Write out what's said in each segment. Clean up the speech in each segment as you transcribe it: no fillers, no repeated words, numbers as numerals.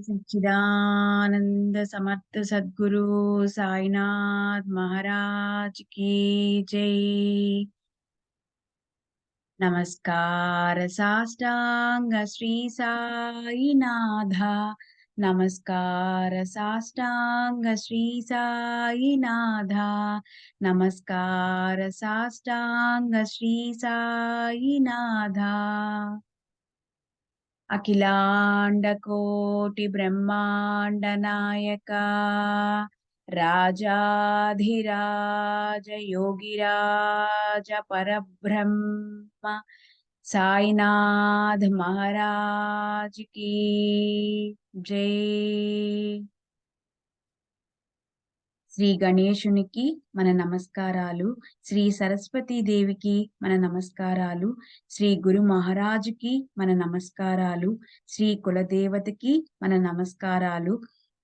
सच्चिदानंद समर्थ सद्गुरु साईनाथ महाराज की जय। नमस्कार साष्टांग श्री साईनाथा। नमस्कार साष्टांग श्री साईनाथा। नमस्कार साष्टांग श्री साईनाथा। अखिलांड कोटि ब्रह्मांड नायका राजाधिराज योगिराज परब्रह्म साईनाथ महाराज की जय। శ్రీ గణేశునికి మన నమస్కారాలు, శ్రీ సరస్వతీ దేవికి మన నమస్కారాలు, శ్రీ గురు మహారాజుకి మన నమస్కారాలు, శ్రీ కులదేవతకి మన నమస్కారాలు,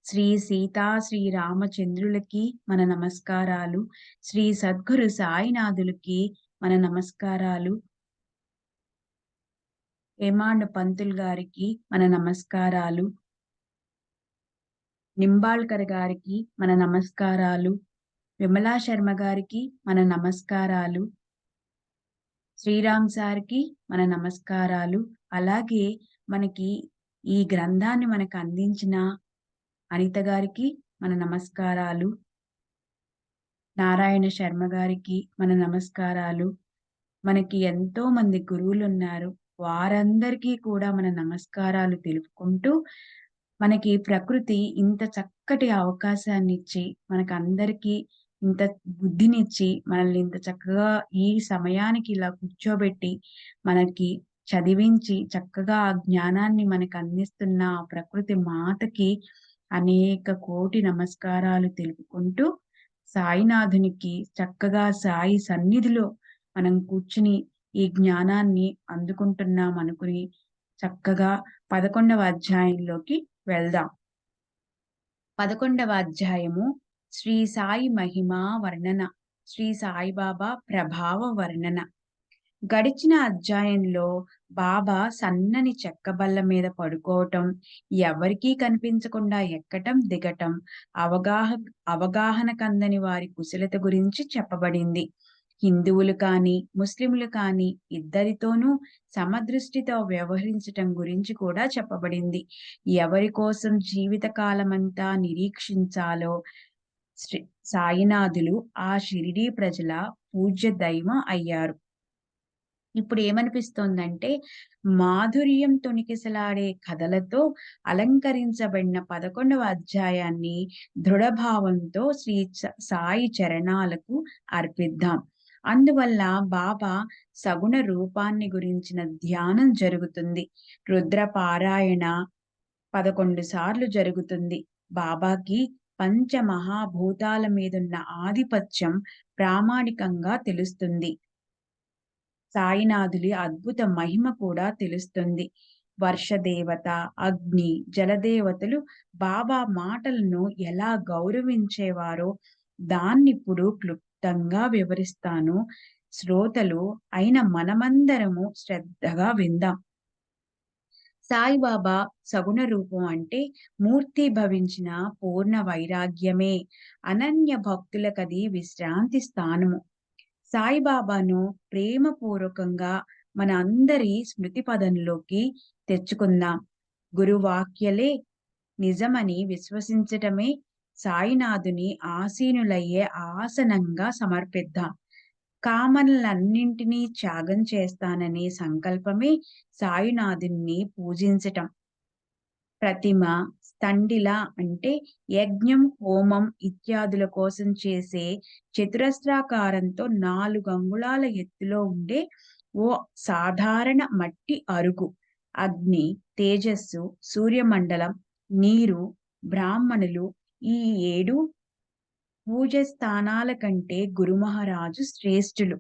శ్రీ సీతా శ్రీ రామచంద్రులకి మన నమస్కారాలు, శ్రీ సద్గురు సాయినాథులకి మన నమస్కారాలు, హేమాండ్ పంతులు గారికి మన నమస్కారాలు, నింబాల్కర్ గారికి మన నమస్కారాలు, విమలా శర్మ గారికి మన నమస్కారాలు, శ్రీరామ్ సార్కి మన నమస్కారాలు. అలాగే మనకి ఈ గ్రంథాన్ని మనకు అందించిన అనిత గారికి మన నమస్కారాలు, నారాయణ శర్మ గారికి మన నమస్కారాలు. మనకి ఎంతో మంది గురువులు ఉన్నారు, వారందరికీ కూడా మన నమస్కారాలు తెలుపుకుంటూ, మనకి ప్రకృతి ఇంత చక్కటి అవకాశాన్ని ఇచ్చి మనకందరికీ ఇంత బుద్ధినిచ్చి మనల్ని ఇంత చక్కగా ఈ సమయానికి ఇలా కూర్చోబెట్టి మనకి చదివించి చక్కగా ఆ జ్ఞానాన్ని మనకు అందిస్తున్న ఆ ప్రకృతి మాతకి అనేక కోటి నమస్కారాలు తెలుపుకుంటూ, సాయినాథునికి చక్కగా సాయి సన్నిధిలో మనం కూర్చుని ఈ జ్ఞానాన్ని అందుకుంటున్నాం అనుకుని చక్కగా 11వ అధ్యాయంలోకి వెళ్దాం. 11వ అధ్యాయము శ్రీ సాయి మహిమా వర్ణన, శ్రీ సాయిబాబా ప్రభావ వర్ణన. గడిచిన అధ్యాయంలో బాబా సన్నని చెక్క బల్ల మీద పడుకోవటం, ఎవరికీ కనిపించకుండా ఎక్కటం దిగటం, అవగాహన కందని వారి కుశలత గురించి చెప్పబడింది. హిందువులు కానీ ముస్లింలు కానీ ఇద్దరితోనూ సమదృష్టితో వ్యవహరించటం గురించి కూడా చెప్పబడింది. ఎవరి కోసం జీవితకాలమంతా నిరీక్షించాలో సాయినాథులు ఆ షిరిడీ ప్రజల పూజ్య దైవం అయ్యారు. ఇప్పుడు ఏమనిపిస్తోందంటే, మాధుర్యం తొణికిసలాడే కథలతో అలంకరించబడిన 11వ అధ్యాయాన్ని దృఢభావంతో శ్రీ సాయి చరణాలకు అర్పిద్దాం. అందువల్ల బాబా సగుణ రూపాన్ని గురించిన ధ్యానం జరుగుతుంది. రుద్ర పారాయణ 11 సార్లు జరుగుతుంది. బాబాకి పంచమహాభూతాల మీదున్న ఆధిపత్యం ప్రామాణికంగా తెలుస్తుంది. సాయినాథులి అద్భుత మహిమ కూడా తెలుస్తుంది. వర్షదేవత, అగ్ని, జలదేవతలు బాబా మాటలను ఎలా గౌరవించేవారో దాన్నిప్పుడు క్లుప్తంగా వివరిస్తాను. శ్రోతలు అయిన మనమందరము శ్రద్ధగా విందాం. సాయిబాబా సగుణ రూపం అంటే మూర్తి భవించిన పూర్ణ వైరాగ్యమే. అనన్య భక్తులకది విశ్రాంతి స్థానము. సాయిబాబాను ప్రేమపూర్వకంగా మన అందరి స్మృతి పదంలోకి తెచ్చుకుందాం. గురువాక్యలే నిజమని విశ్వసించటమే సాయినాథుని ఆసీనులయ్యే ఆసనంగా సమర్పిద్దాం. కామనలన్నింటినీ త్యాగం చేస్తాననే సంకల్పమే సాయినాథుని పూజించటం. ప్రతిమ, స్థండిల అంటే యజ్ఞం, హోమం ఇత్యాదుల కోసం చేసే చతురస్రాకారంతో 4 అంగుళాల ఎత్తులో ఉండే ఓ సాధారణ మట్టి అరుగు. అగ్ని, తేజస్సు, సూర్యమండలం, నీరు, బ్రాహ్మణులు ఈ 7 పూజ స్థానాల కంటే గురుమహారాజు శ్రేష్ఠులు.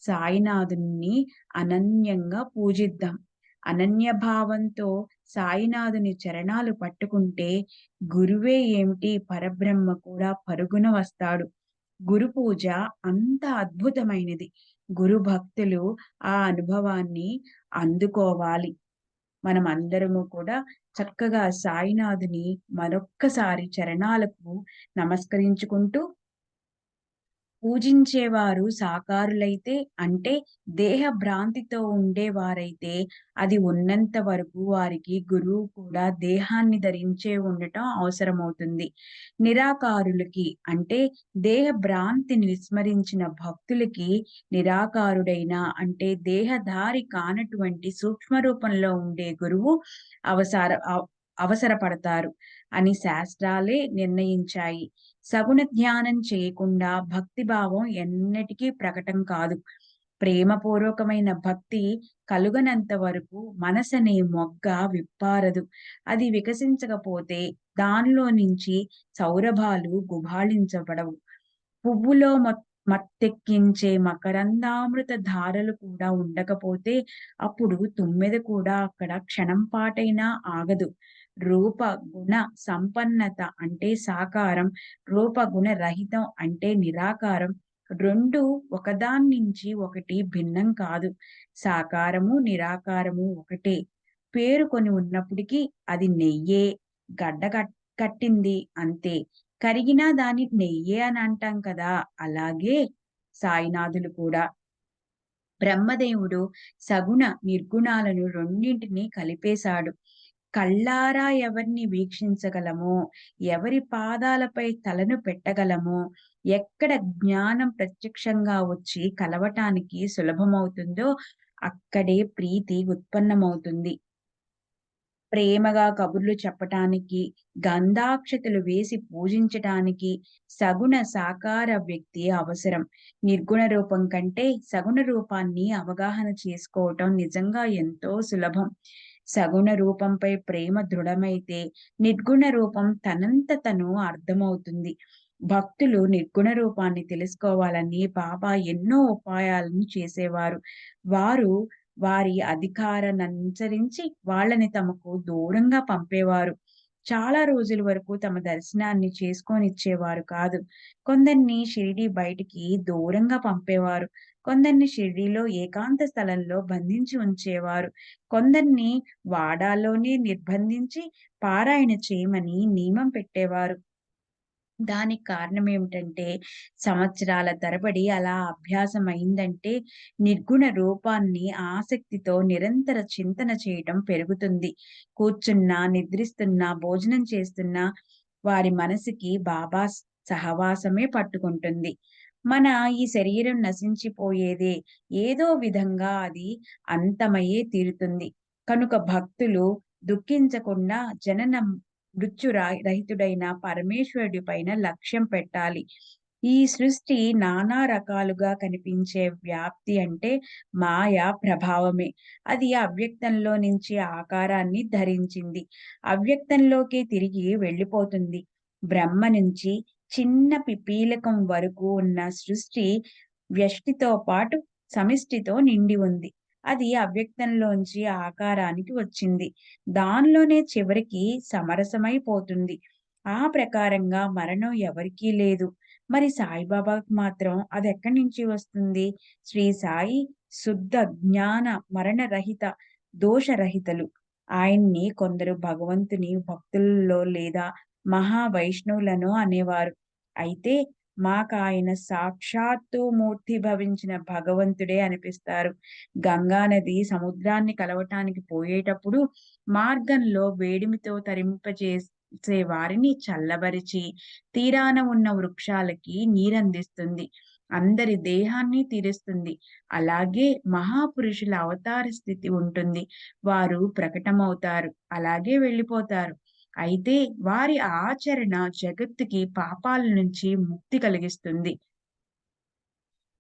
సాయినాథుని అనన్యంగా పూజిద్దాం. అనన్యభావంతో సాయినాథుని చరణాలు పట్టుకుంటే గురువే ఏమిటి, పరబ్రహ్మ కూడా పరుగున వస్తాడు. గురు పూజ అంత అద్భుతమైనది. గురు భక్తులు ఆ అనుభవాన్ని అందుకోవాలి. మనమందరము కూడా చక్కగా సాయినాథుని మరొక్కసారి చరణాలకు నమస్కరించుకుంటూ, పూజించేవారు సాకారులైతే, అంటే దేహ భ్రాంతితో ఉండేవారైతే, అది ఉన్నంత వరకు వారికి గురువు కూడా దేహాన్ని ధరించే ఉండటం అవసరమవుతుంది. నిరాకారులకి, అంటే దేహ భ్రాంతిని విస్మరించిన భక్తులకి, నిరాకారుడైన, అంటే దేహధారి కానటువంటి సూక్ష్మ రూపంలో ఉండే గురువు అవసార అవ్ అవసరపడతారు అని శాస్త్రాలే నిర్ణయించాయి. సగుణ ధ్యానం చేయకుండా భక్తిభావం ఎన్నటికీ ప్రకటం కాదు. ప్రేమపూర్వకమైన భక్తి కలుగనంత వరకు మనసనే మొగ్గ విప్పారదు. అది వికసించకపోతే దానిలో నుంచి సౌరభాలు గుబాళించబడవు. పువ్వులో మత్తెక్కించే మకరందామృత ధారలు కూడా ఉండకపోతే అప్పుడు తుమ్మెద కూడా అక్కడ క్షణం పాటైనా ఆగదు. రూప, గుణ సంపన్నత అంటే సాకారం, రూపగుణ రహితం అంటే నిరాకారం. 2 ఒకదాన్నించి ఒకటి భిన్నం కాదు. సాకారము, నిరాకారము ఒకటే. పేరుకొని ఉన్నప్పటికీ అది నెయ్యే, గడ్డ కట్టింది అంతే. కరిగినా దాన్ని నెయ్యే అని అంటాం కదా! అలాగే సాయినాథులు కూడా. బ్రహ్మదేవుడు సగుణ, నిర్గుణాలను రెండింటిని కలిపేశాడు. కళ్ళారా ఎవరిని వీక్షించగలమో, ఎవరి పాదాలపై తలను పెట్టగలమో, ఎక్కడ జ్ఞానం ప్రత్యక్షంగా వచ్చి కలవటానికి సులభమవుతుందో అక్కడే ప్రీతి ఉత్పన్నమవుతుంది. ప్రేమగా కబుర్లు చెప్పటానికి, గంధాక్షతలు వేసి పూజించటానికి సగుణ సాకార వ్యక్తి అవసరం. నిర్గుణ రూపం కంటే సగుణ రూపాన్ని అవగాహన చేసుకోవటం నిజంగా ఎంతో సులభం. సగుణ రూపంపై ప్రేమ దృఢమైతే నిర్గుణ రూపం తనంత తను అర్థమవుతుంది. భక్తులు నిర్గుణ రూపాన్ని తెలుసుకోవాలని బాబా ఎన్నో ఉపాయాలను చేసేవారు. వారు వారి అధికారాన్ననుసరించి వాళ్ళని తమకు దూరంగా పంపేవారు. చాలా రోజుల వరకు తమ దర్శనాన్ని చేసుకోనిచ్చేవారు కాదు. కొందరిని షిరిడీ బయటికి దూరంగా పంపేవారు. కొందరిని షిరిడీలో ఏకాంత స్థలంలో బంధించి ఉంచేవారు. కొందరిని వాడాలోనే నిర్బంధించి పారాయణ చేయమని నియమం పెట్టేవారు. దానికి కారణమేమిటంటే, సంవత్సరాల తరబడి అలా అభ్యాసమైందంటే, నిర్గుణ రూపాన్ని ఆసక్తితో నిరంతర చింతన చేయటం పెరుగుతుంది. కూర్చున్నా, నిద్రిస్తున్నా, భోజనం చేస్తున్నా వారి మనసుకి బాబా సహవాసమే పట్టుకుంటుంది. మన ఈ శరీరం నశించిపోయేదే. ఏదో విధంగా అది అంతమయ్యే తీరుతుంది. కనుక భక్తులు దుఃఖించకుండా జననం రహితుడైన పరమేశ్వరుడి పైన లక్ష్యం పెట్టాలి. ఈ సృష్టి నానా రకాలుగా కనిపించే వ్యాప్తి అంటే మాయా ప్రభావమే. అది అవ్యక్తంలో నుంచి ఆకారాన్ని ధరించింది. అవ్యక్తంలోకే తిరిగి వెళ్ళిపోతుంది. బ్రహ్మ నుంచి చిన్న పిపీలకం వరకు ఉన్న సృష్టి వ్యష్టితో పాటు సమిష్టితో నిండి ఉంది. అది అవ్యక్తంలోంచి ఆకారానికి వచ్చింది. దానిలోనే చివరికి సమరసమైపోతుంది. ఆ ప్రకారంగా మరణం ఎవరికీ లేదు. మరి సాయిబాబాకు మాత్రం అదెక్కడి నుంచి వస్తుంది? శ్రీ సాయి శుద్ధ జ్ఞాన మరణరహిత దోషరహితలు. ఆయన్ని కొందరు భగవంతుని భక్తులలో లేదా మహా వైష్ణవులను అనేవారు. అయితే మాకాయన సాక్షాత్తు మూర్తి భవించిన భగవంతుడే అనిపిస్తారు. గంగా నది సముద్రాన్ని కలవటానికి పోయేటప్పుడు మార్గంలో వేడిమితో తరింపజేసే వారిని చల్లబరిచి, తీరాన ఉన్న వృక్షాలకి నీరందిస్తుంది. అందరి దేహాన్ని తీరుస్తుంది. అలాగే మహాపురుషుల అవతార స్థితి ఉంటుంది. వారు ప్రకటమవుతారు. అలాగే వెళ్ళిపోతారు. అయితే వారి ఆచరణ జగత్తుకి పాపాల నుంచి ముక్తి కలిగిస్తుంది.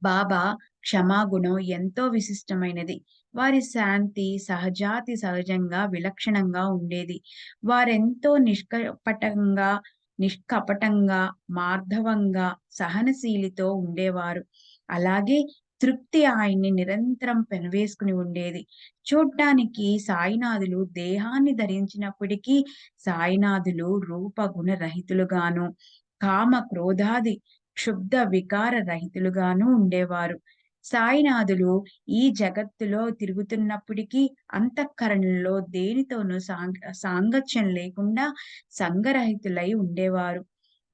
బాబా క్షమాగుణం ఎంతో విశిష్టమైనది. వారి శాంతి సహజాతి సహజంగా విలక్షణంగా ఉండేది. వారెంతో నిష్కపటంగా, మార్ధవంగా, సహనశీలితో ఉండేవారు. అలాగే తృప్తి ఆయన్ని నిరంతరం పెనవేసుకుని ఉండేది. చూడ్డానికి సాయినాథులు దేహాన్ని ధరించినప్పటికీ సాయినాథులు రూప గుణ రహితులుగాను, కామ క్రోధాది క్షుబ్ధ వికార రహితులుగాను ఉండేవారు. సాయినాథులు ఈ జగత్తులో తిరుగుతున్నప్పటికీ అంతఃకరణలో దేనితోనూ సాంగత్యం లేకుండా సంగరహితులై ఉండేవారు.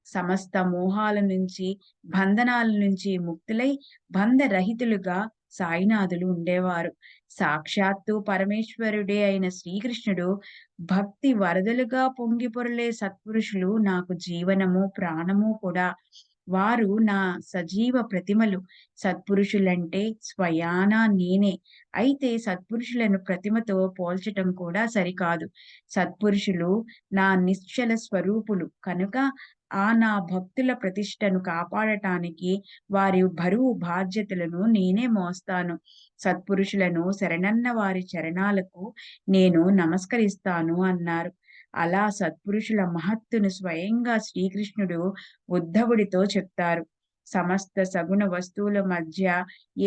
సమస్త మోహాల నుంచి, బంధనాల నుంచి ముక్తులై బంధరహితులుగా సాయినాథులు ఉండేవారు. సాక్షాత్తు పరమేశ్వరుడే అయిన శ్రీకృష్ణుడు భక్తి వరదలుగా పొంగి పొరలే సత్పురుషులు నాకు జీవనము, ప్రాణము కూడా. వారు నా సజీవ ప్రతిమలు. సత్పురుషులంటే స్వయానా నేనే. అయితే సత్పురుషులను ప్రతిమతో పోల్చటం కూడా సరికాదు. సత్పురుషులు నా నిశ్చల స్వరూపులు కనుక నా భక్తుల ప్రతిష్టను కాపాడటానికి వారి బరువు బాధ్యతలను నేనే మోస్తాను. సత్పురుషులను శరణన్న వారి చరణాలకు నేను నమస్కరిస్తాను అన్నారు. అలా సత్పురుషుల మహత్తును స్వయంగా శ్రీకృష్ణుడు ఉద్ధవుడితో చెప్తారు. సమస్త సగుణ వస్తువుల మధ్య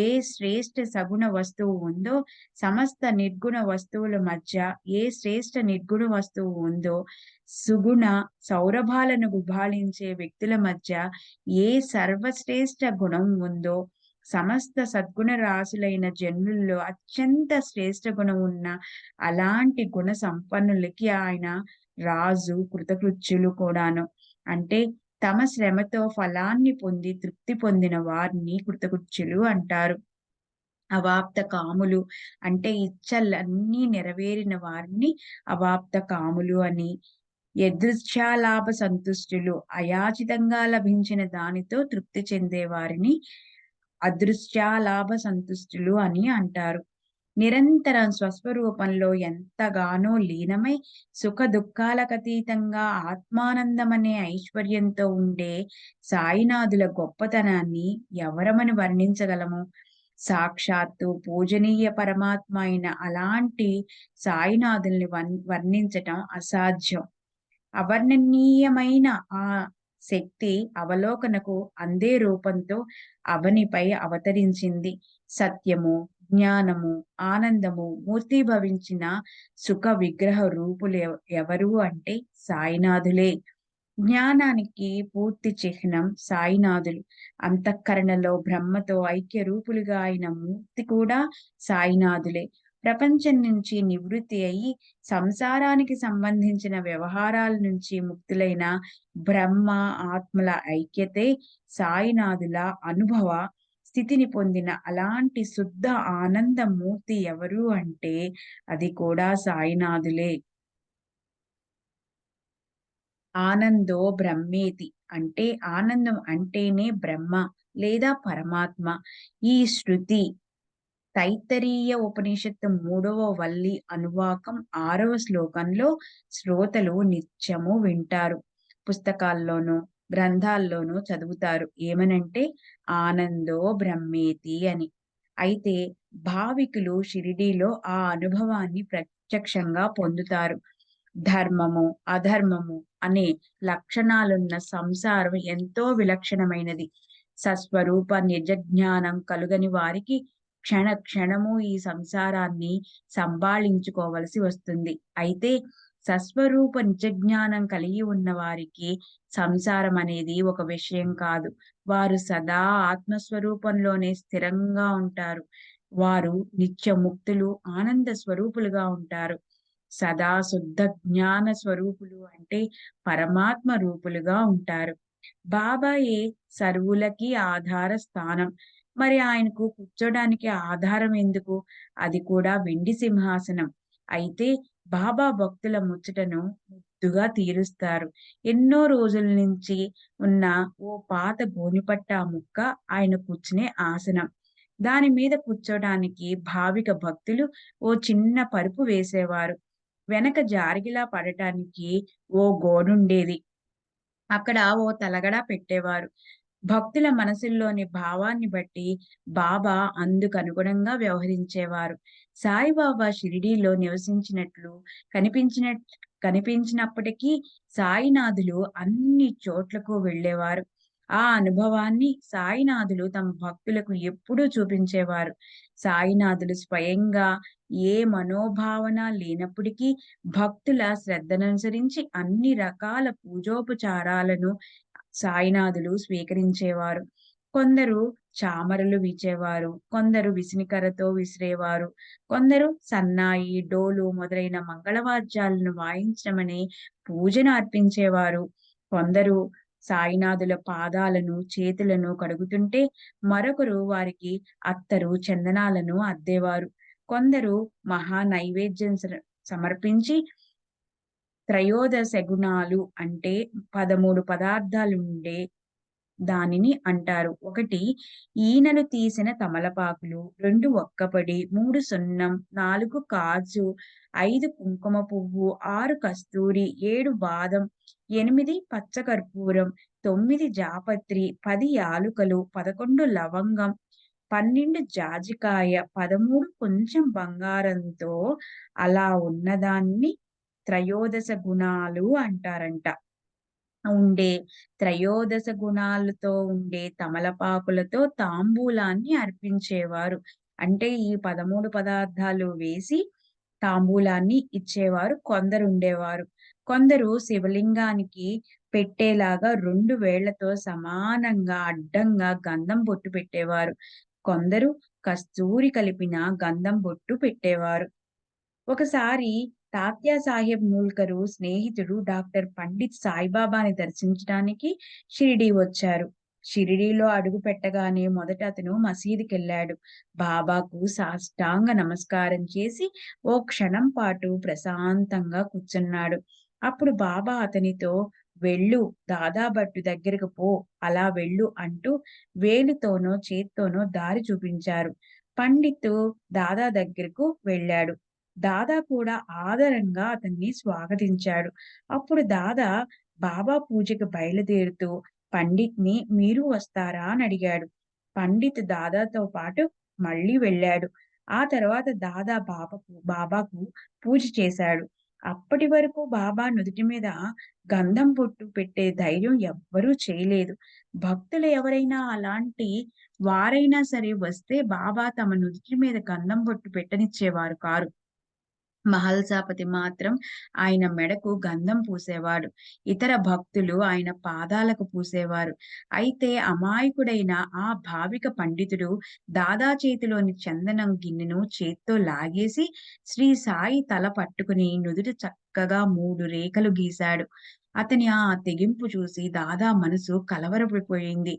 ఏ శ్రేష్ఠ సగుణ వస్తువు ఉందో, సమస్త నిర్గుణ వస్తువుల మధ్య ఏ శ్రేష్ఠ నిర్గుణ వస్తువు ఉందో, సుగుణ సౌరభాలను గుబాళించే వ్యక్తుల మధ్య ఏ సర్వశ్రేష్ఠ గుణం ఉందో, సమస్త సద్గుణ రాశులైన జనుల్లో అత్యంత శ్రేష్ఠ గుణం ఉన్న అలాంటి గుణ సంపన్నులకి ఆయన రాజు, కృతకృత్యులు కూడాను. అంటే తమ శ్రమతో ఫలాన్ని పొంది తృప్తి పొందిన వారిని కృతకృత్యులు అంటారు. అవాప్త కాములు అంటే ఇచ్చలన్నీ నెరవేరిన వారిని అవాప్త కాములు అని, యదృచ్ఛాలాభ సంతుష్టులు అయాచితంగా లభించిన దానితో తృప్తి చెందే వారిని అదృశ్యాలాభ సంతుష్టులు అని అంటారు. నిరంతరం స్వస్వరూపంలో ఎంతగానో లీనమై సుఖ దుఃఖాలకతీతంగా ఆత్మానందమనే ఐశ్వర్యంతో ఉండే సాయినాథుల గొప్పతనాన్ని ఎవరమని వర్ణించగలము? సాక్షాత్తు పూజనీయ పరమాత్మ అయిన అలాంటి సాయినాథుల్ని వర్ణించటం అసాధ్యం. అవర్ణనీయమైన ఆ శక్తి అవలోకనకు అందే రూపంతో అవనిపై అవతరించింది. సత్యము, జ్ఞానము, ఆనందము మూర్తీభవించిన సుఖ విగ్రహ రూపులు ఎవరు అంటే సాయినాథులే. జ్ఞానానికి పూర్తి చిహ్నం సాయినాథులు. అంతఃకరణలో బ్రహ్మతో ఐక్య రూపులుగా అయిన మూర్తి కూడా సాయినాథులే. ప్రపంచం నుంచి నివృత్తి అయి సంసారానికి సంబంధించిన వ్యవహారాల నుంచి ముక్తులైన బ్రహ్మ ఆత్మల ఐక్యతే సాయినాథుల అనుభవ స్థితిని పొందిన అలాంటి శుద్ధ ఆనంద మూర్తి ఎవరు అంటే అది కూడా సాయినాథులే. ఆనందో బ్రహ్మేతి అంటే ఆనందం అంటేనే బ్రహ్మ లేదా పరమాత్మ. ఈ శృతి తైత్తరీయ ఉపనిషత్తు 3వ వల్లి అనువాకం 6వ శ్లోకంలో శ్రోతలు నిత్యము వింటారు. పుస్తకాల్లోనూ, గ్రంథాల్లోనూ చదువుతారు. ఏమనంటే ఆనందో బ్రహ్మేతి అని. అయితే భావికులు షిరిడీలో ఆ అనుభవాన్ని ప్రత్యక్షంగా పొందుతారు. ధర్మము, అధర్మము అనే లక్షణాలున్న సంసారం ఎంతో విలక్షణమైనది. సస్వరూప నిజ జ్ఞానం కలుగని వారికి క్షణ క్షణము ఈ సంసారాన్ని సంభాళించుకోవలసి వస్తుంది. అయితే సస్వరూప నిజ జ్ఞానం కలిగి ఉన్న వారికి సంసారం అనేది ఒక విషయం కాదు. వారు సదా ఆత్మస్వరూపంలోనే స్థిరంగా ఉంటారు. వారు నిత్య ముక్తులు, ఆనంద స్వరూపులుగా ఉంటారు. సదా శుద్ధ జ్ఞాన స్వరూపులు అంటే పరమాత్మ రూపులుగా ఉంటారు. బాబాయే సర్వులకి ఆధార స్థానం. మరి ఆయనకు కూర్చోడానికి ఆధారం ఎందుకు? అది కూడా వెండి సింహాసనం. అయితే బాబా భక్తుల ముచ్చటను ముద్దుగా తీరుస్తారు. ఎన్నో రోజుల నుంచి ఉన్న ఓ పాత గోనిపట్టా ముక్క ఆయన కూర్చునే ఆసనం. దాని మీద కూర్చోడానికి భావిక భక్తులు ఓ చిన్న పరుపు వేసేవారు. వెనక జారిగిలా పడటానికి ఓ గోడుండేది. అక్కడ ఓ తలగడ పెట్టేవారు. భక్తుల మనసుల్లోని భావాన్ని బట్టి బాబా అందుకనుగుణంగా వ్యవహరించేవారు. సాయిబాబా షిరిడీలో నివసించినట్లు కనిపించినప్పటికీ సాయినాథులు అన్ని చోట్లకు వెళ్ళేవారు. ఆ అనుభవాన్ని సాయినాథులు తమ భక్తులకు ఎప్పుడూ చూపించేవారు. సాయినాథులు స్వయంగా ఏ మనోభావన లేనప్పటికీ భక్తుల శ్రద్ధననుసరించి అన్ని రకాల పూజోపచారాలను సాయినాథులు స్వీకరించేవారు. కొందరు చామరలు వీచేవారు, కొందరు విసినికర్రతో విసిరేవారు, కొందరు సన్నాయి, డోలు మొదలైన మంగళవాద్యాలను వాయించమని పూజను అర్పించేవారు. కొందరు సాయినాథుల పాదాలను, చేతులను కడుగుతుంటే, మరొకరు వారికి అత్తరు, చందనాలను అద్దేవారు. కొందరు మహా నైవేద్యం సమర్పించి త్రయోదశ గుణాలు అంటే 13 పదార్థాలుండే దానిని అంటారు. 1 ఈనెలు తీసిన తమలపాకులు, 2 ఒక్కపడి, 3 సున్నం, 4 కాజు, 5 కుంకుమ పువ్వు, 6 కస్తూరి, 7 బాదం, 8 పచ్చకర్పూరం, 9 జాపత్రి, 10 యాలుకలు, 11 లవంగం, 12 జాజికాయ, 13 కొంచెం బంగారంతో అలా ఉన్నదాన్ని త్రయోదశ గుణాలు అంటారంట. ఉండే త్రయోదశ గుణాలతో ఉండే తమలపాకులతో తాంబూలాన్ని అర్పించేవారు. అంటే ఈ 13 పదార్థాలు వేసి తాంబూలాన్ని ఇచ్చేవారు కొందరుండేవారు. కొందరు శివలింగానికి పెట్టేలాగా 2 వేళ్ళతో సమానంగా అడ్డంగా గంధం బొట్టు పెట్టేవారు. కొందరు కస్తూరి కలిపిన గంధం బొట్టు పెట్టేవారు. ఒకసారి తాత్యా సాహెబ్ నూల్కరు స్నేహితుడు డాక్టర్ పండిత్ సాయిబాబాని దర్శించడానికి షిరిడీ వచ్చారు. షిరిడీలో అడుగు పెట్టగానే మొదట అతను మసీదుకెళ్ళాడు. బాబాకు సాష్టాంగ నమస్కారం చేసి ఓ క్షణం పాటు ప్రశాంతంగా కూర్చున్నాడు. అప్పుడు బాబా అతనితో వెళ్ళు, దాదా భట్టు దగ్గరకు పో, అలా వెళ్ళు అంటూ వేలితోనో చేత్తోనో దారి చూపించారు. పండితు దాదా దగ్గరకు వెళ్ళాడు. దాదా కూడా ఆదరంగా అతన్ని స్వాగతించాడు. అప్పుడు దాదా బాబా పూజకి బయలుదేరుతూ పండిట్‌ని మీరు వస్తారా అని అడిగాడు. పండిత్ దాదాతో పాటు మళ్ళీ వెళ్ళాడు. ఆ తర్వాత దాదా బాబాకు పూజ చేశాడు. అప్పటి వరకు బాబా నుదుటి మీద గంధం బొట్టు పెట్టే ధైర్యం ఎవ్వరూ చేయలేదు. భక్తులు ఎవరైనా అలాంటి వారైనా సరే వస్తే బాబా తమ నుదిటి మీద గంధం బొట్టు పెట్టనిచ్చేవారు కారు. మహల్సాపతి మాత్రం ఆయన మెడకు గంధం పూసేవాడు. ఇతర భక్తులు ఆయన పాదాలకు పూసేవారు. అయితే అమాయకుడైన ఆ భావిక పండితుడు దాదా చేతిలోని చందనం గిన్నెను చేత్తో లాగేసి శ్రీ సాయి తల పట్టుకుని నుదుట చక్కగా 3 రేఖలు గీశాడు. అతని ఆ తెగింపు చూసి దాదా మనసు కలవరపడిపోయింది.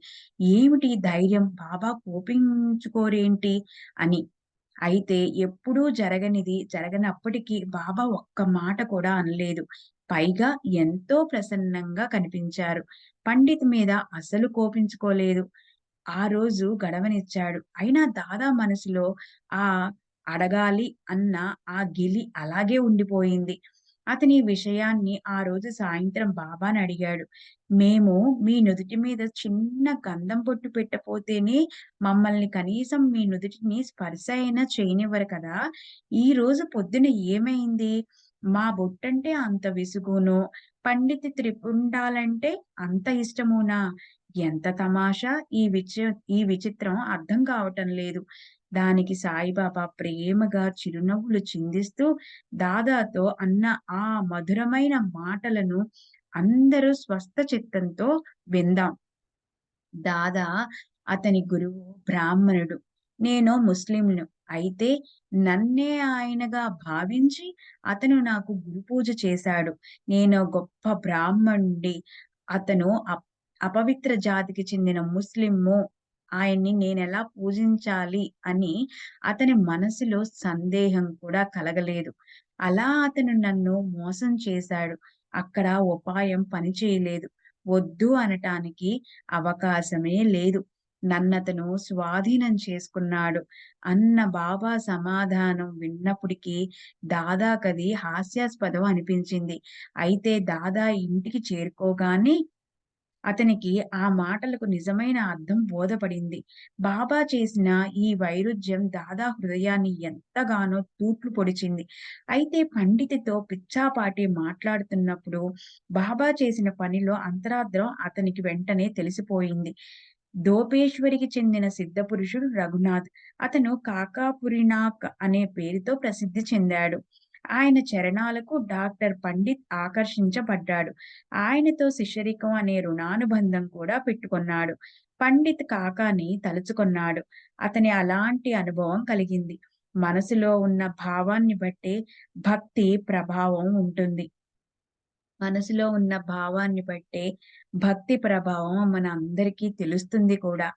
ఏమిటి ధైర్యం? బాబా కోపించుకోరేంటి అని. అయితే ఎప్పుడూ జరగనప్పటికీ బాబా ఒక్క మాట కూడా అనలేదు. పైగా ఎంతో ప్రసన్నంగా కనిపించారు. పండిత్ మీద అసలు కోపించుకోలేదు. ఆ రోజు గడవనిచ్చాడు. అయినా దాదా మనసులో ఆ అడగాలి అన్న ఆ గిలి అలాగే ఉండిపోయింది. అతని ఈ విషయాన్ని ఆ రోజు సాయంత్రం బాబాని అడిగాడు. "మేము మీ నుదిటి మీద చిన్న గంధం బొట్టు పెట్టపోతేనే మమ్మల్ని కనీసం మీ నుదిటిని స్పర్శ అయినా చేయనివ్వరు కదా! ఈ రోజు పొద్దున ఏమైంది? మా బొట్టంటే అంత విసుగునో, పండిత త్రిపుండాలంటే అంత ఇష్టమునా? ఎంత తమాషా! ఈ విచిత్రం అర్థం కావటం లేదు." దానికి సాయిబాబా ప్రేమగా చిరునవ్వులు చిందిస్తూ దాదాతో అన్న ఆ మధురమైన మాటలను అందరూ స్వస్థ చిత్తంతో విందాం. దాదా అతని గురువు బ్రాహ్మణుడు. నేను ముస్లింను. అయితే నన్నే ఆయనగా భావించి అతను నాకు గురుపూజ చేశాడు. నేనో గొప్ప బ్రాహ్మణుడి. అతను అపవిత్ర జాతికి చెందిన ముస్లిము. ఆయన్ని నేనెలా పూజించాలి అని అతని మనసులో సందేహం కూడా కలగలేదు. అలా అతను నన్ను మోసం చేశాడు. అక్కడ ఉపాయం పనిచేయలేదు. వద్దు అనటానికి అవకాశమే లేదు. నన్నతను స్వాధీనం చేసుకున్నాడు అన్న బాబా సమాధానం విన్నప్పటికీ దాదాకది హాస్యాస్పదం అనిపించింది. అయితే దాదా ఇంటికి చేరుకోగానే అతనికి ఆ మాటలకు నిజమైన అర్థం బోధపడింది. బాబా చేసిన ఈ వైరుధ్యం దాదా హృదయాన్ని ఎంతగానో తూట్లు పొడిచింది. అయితే పండితుతో పిచ్చాపాటి మాట్లాడుతున్నప్పుడు బాబా చేసిన పనిలో అంతరార్థం అతనికి వెంటనే తెలిసిపోయింది. దోపేశ్వరికి చెందిన సిద్ధపురుషుడు రఘునాథ్. అతను కాకాపురినాక్ అనే పేరుతో ప్రసిద్ధి చెందాడు. ఆయన చరణాలకు డాక్టర్ పండిత్ ఆకర్షించబడ్డాడు. ఆయనతో శిష్యరికం అనే రుణానుబంధం కూడా పెట్టుకున్నాడు. పండిత్ కాకాని తలుచుకున్నాడు. అతని అలాంటి అనుభవం కలిగింది. మనసులో ఉన్న భావాన్ని బట్టే భక్తి ప్రభావం ఉంటుంది. మనసులో ఉన్న భావాన్ని బట్టే భక్తి ప్రభావం మన అందరికీ తెలుస్తుంది కూడా.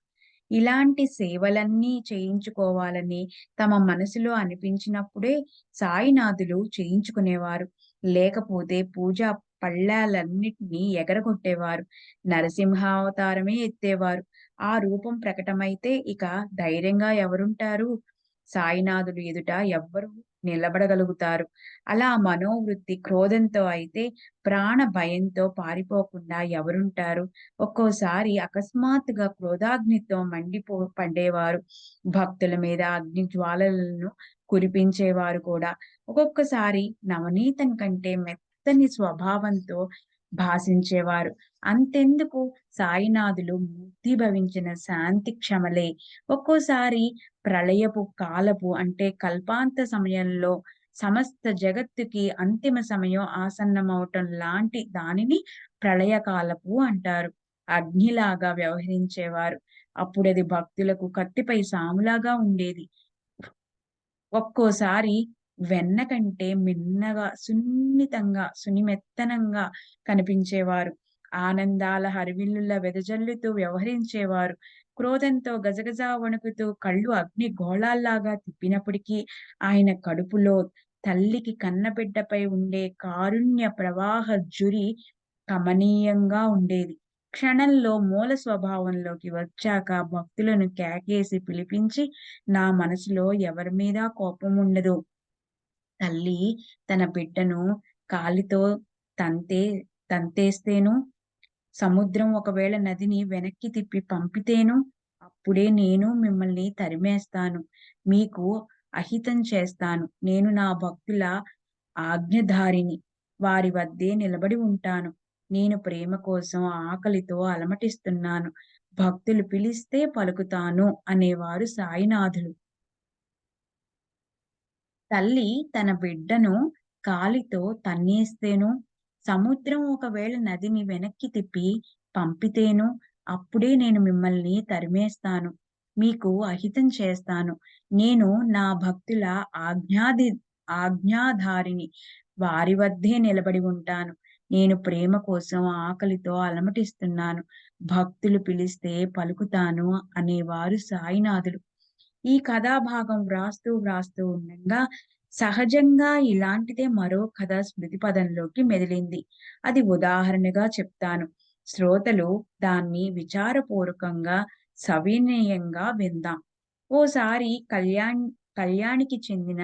ఇలాంటి సేవలన్నీ చేయించుకోవాలని తమ మనసులో అనిపించినప్పుడే సాయినాథులు చేయించుకునేవారు. లేకపోతే పూజా పళ్ళాలన్నిటినీ ఎగరగొట్టేవారు. నరసింహావతారమే ఎత్తేవారు. ఆ రూపం ప్రకటమైతే ఇక ధైర్యంగా ఎవరుంటారు? సాయినాథులు ఎదుట ఎవ్వరు నిలబడగలుగుతారు? అలా మనోవృత్తి క్రోధంతో అయితే ప్రాణ భయంతో పారిపోకుండా ఎవరుంటారు? ఒక్కోసారి అకస్మాత్తుగా క్రోధాగ్నితో పడేవారు. భక్తుల మీద అగ్ని జ్వాలలను కురిపించేవారు కూడా. ఒక్కొక్కసారి నవనీతం కంటే మెత్తని స్వభావంతో భాసించేవారు. అంతెందుకు సాయినాథులు మూర్తీభవించిన శాంతి క్షమలే. ఒక్కోసారి ప్రళయపు కాలపు అంటే కల్పాంత సమయంలో సమస్త జగత్తుకి అంతిమ సమయం ఆసన్నమవటం లాంటి దానిని ప్రళయకాలపు అంటారు. అగ్నిలాగా వ్యవహరించేవారు. అప్పుడది భక్తులకు కత్తిపై సాములాగా ఉండేది. ఒక్కోసారి వెన్న కంటే మిన్నగా సున్నితంగా, సునిమెత్తనంగా కనిపించేవారు. ఆనందాల హరివిల్లుల వెదజల్లుతూ వ్యవహరించేవారు. క్రోధంతో గజగజ వణుకుతూ కళ్ళు అగ్ని గోళాల్లాగా తిప్పినప్పటికీ ఆయన కడుపులో తల్లికి కన్నబిడ్డపై ఉండే కారుణ్య ప్రవాహ జురి కమనీయంగా ఉండేది. క్షణంలో మూల స్వభావంలోకి వచ్చాక భక్తులను కేకేసి పిలిపించి, నా మనసులో ఎవరి మీద కోపముండదు. తల్లి తన బిడ్డను కాలితో తంతే తంతేస్తేను, సముద్రం ఒకవేళ నదిని వెనక్కి తిప్పి పంపితేను, అప్పుడే నేను మిమ్మల్ని తరిమేస్తాను. మీకు అహితం చేస్తాను. నేను నా భక్తుల ఆజ్ఞధారిని. వారి వద్దే నిలబడి ఉంటాను. నేను ప్రేమ కోసం ఆకలితో అలమటిస్తున్నాను. భక్తులు పిలిస్తే పలుకుతాను అనేవారు సాయినాథులు. తల్లి తన బిడ్డను కాలితో తన్నేస్తేను, సముద్రం ఒకవేళ నదిని వెనక్కి తిప్పి పంపితేను, అప్పుడే నేను మిమ్మల్ని తరిమేస్తాను. మీకు అహితం చేస్తాను. నేను నా భక్తుల ఆజ్ఞాది ఆజ్ఞాధారిని. వారి వద్దే నిలబడి ఉంటాను. నేను ప్రేమ కోసం ఆకలితో అలమటిస్తున్నాను. భక్తులు పిలిస్తే పలుకుతాను అనేవారు సాయినాథులు. ఈ కథాభాగం వ్రాస్తూ ఉండంగా సహజంగా ఇలాంటిదే మరో కథ స్మృతి పదంలోకి మెదిలింది. అది ఉదాహరణగా చెప్తాను. శ్రోతలు దాన్ని విచారపూర్వకంగా, సవినయంగా విందాం. ఓసారి కళ్యాణికి చెందిన